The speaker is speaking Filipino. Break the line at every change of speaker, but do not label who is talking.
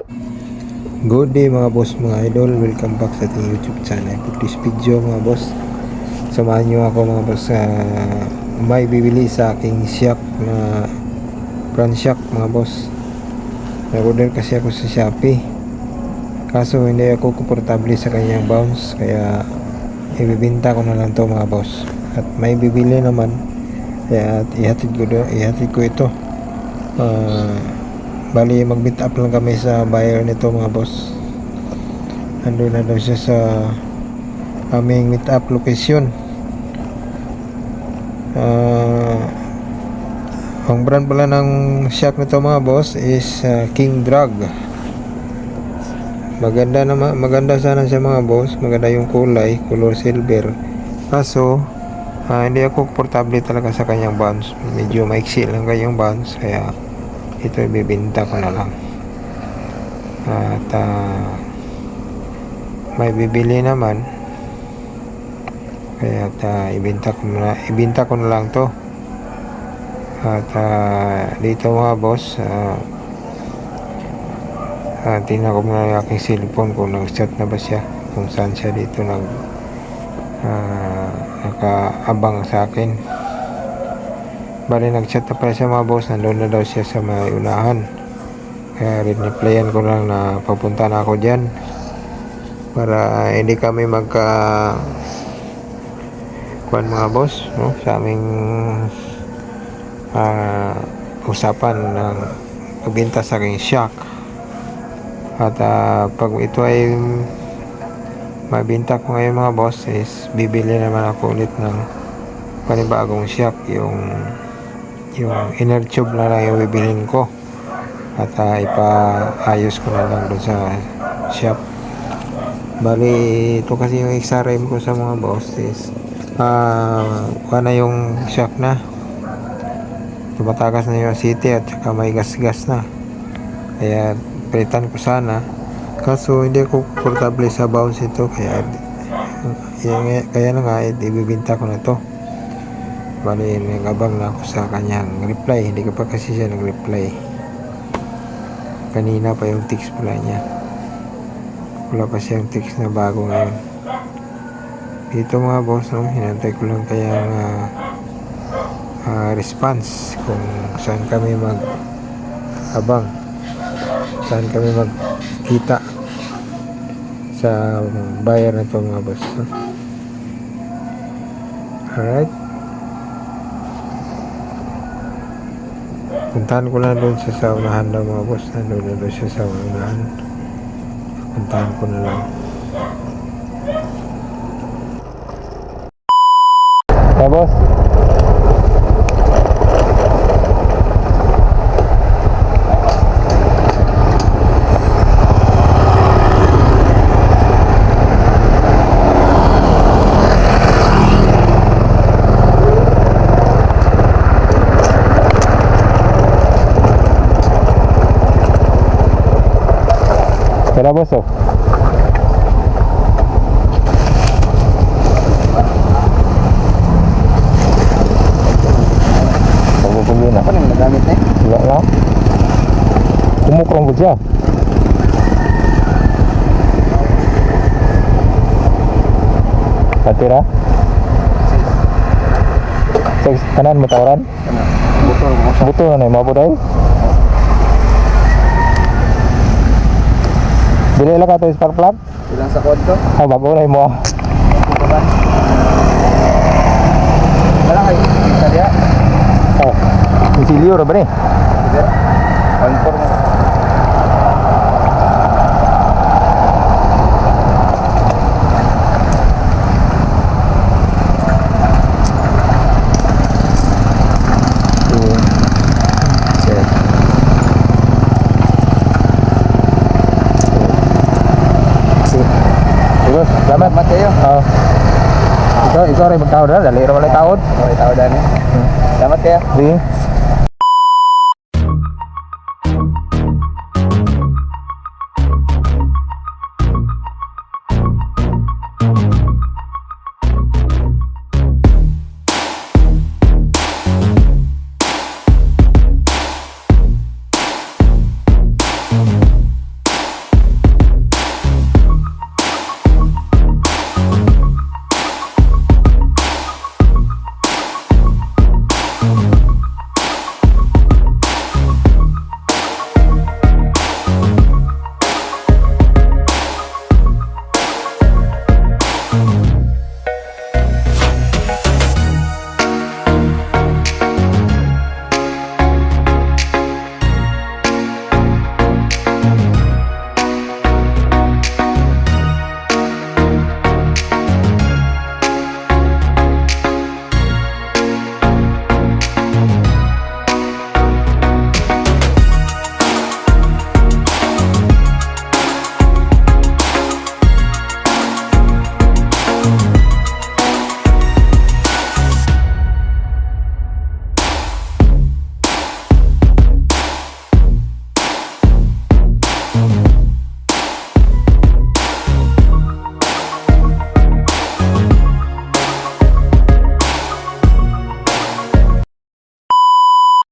Good day mga boss, mga idol. Welcome back sa ating YouTube channel. For this video mga boss, samahan nyo ako mga boss sa may bibili sa aking shock na front shock mga boss. Nag-order kasi ako sa Shopee, kaso hindi ako komportable sa kanyang bounce, kaya ibibinta ko na lang to mga boss. At may bibili naman, kaya ihatid ko ito. Bali mag-meet up lang kami sa buyer nito mga boss. Andun na daw siya sa aming meet up location. Ang brand pala ng shop nito mga boss is King Drag. Maganda sana siya mga boss. Maganda yung kulay, color silver. Kaso hindi ako komportable talaga sa kanyang bounce. Medyo maiksi lang kanyang bounce, kaya ito ibibinta ko na lang. At may bibili naman, kaya ibinta ko na lang to. At dito mga boss, tingnan ko muna yung aking cellphone kung nag-chat na ba siya, kung saan siya dito nakaabang sa akin. Bali nag-chat na pala siya mga boss, nandun na daw siya sa may unahan. Kaya rin-replyan ko lang na papunta na ako dyan para hindi kami kuan mga boss, no? Sa aming usapan ng pagbinta sa aking shock. At pag ito ay mabinta ko ngayon mga boss, is bibili naman ako ulit ng panibagong shock. Yung inner tube na lang yung bibilhin ko, at ipaayos ko na lang doon sa shop. Bali ito kasi yung XRM ko sa mga boss is na yung shock na tumatakas na yung city at saka may gas na, kaya palitan ko sana. Kaso hindi ako komportable sa bounce ito, kaya na nga ibibinta ko na to. Bali nag-abang na ako sa kanyang reply. Hindi ka pa kasi siya nag-reply. Kanina pa yung text pala niya. Wala pa siyang text na bago ngayon. Dito mga boss, no, hinantay ko lang kayang response kung saan kami mag-abang, saan kami magkita sa buyer na ito mga boss, no? Alright, puntahan ko na doon sa unahan daw mga boss. Nandun na doon siya sa unahan. Puntahan ko na lang. Ya boss, kaya boss oh. Pagpupugin na. Ano yung nagamit na eh? Wala lang. Kumukrong po siya. Katira? Kanan matawaran? Buto na yung mabuday? Dili lang ka ito spark plug? Ilang sa kod ko? Bago na mo. Wala kayo kita dia? Consilio ra ba ni? Hindi. 1.4 na. Salamat kayo. Ikaw rin magtawad na, dali rin malay tawad. Malay tawad na. Salamat kayo. Sige.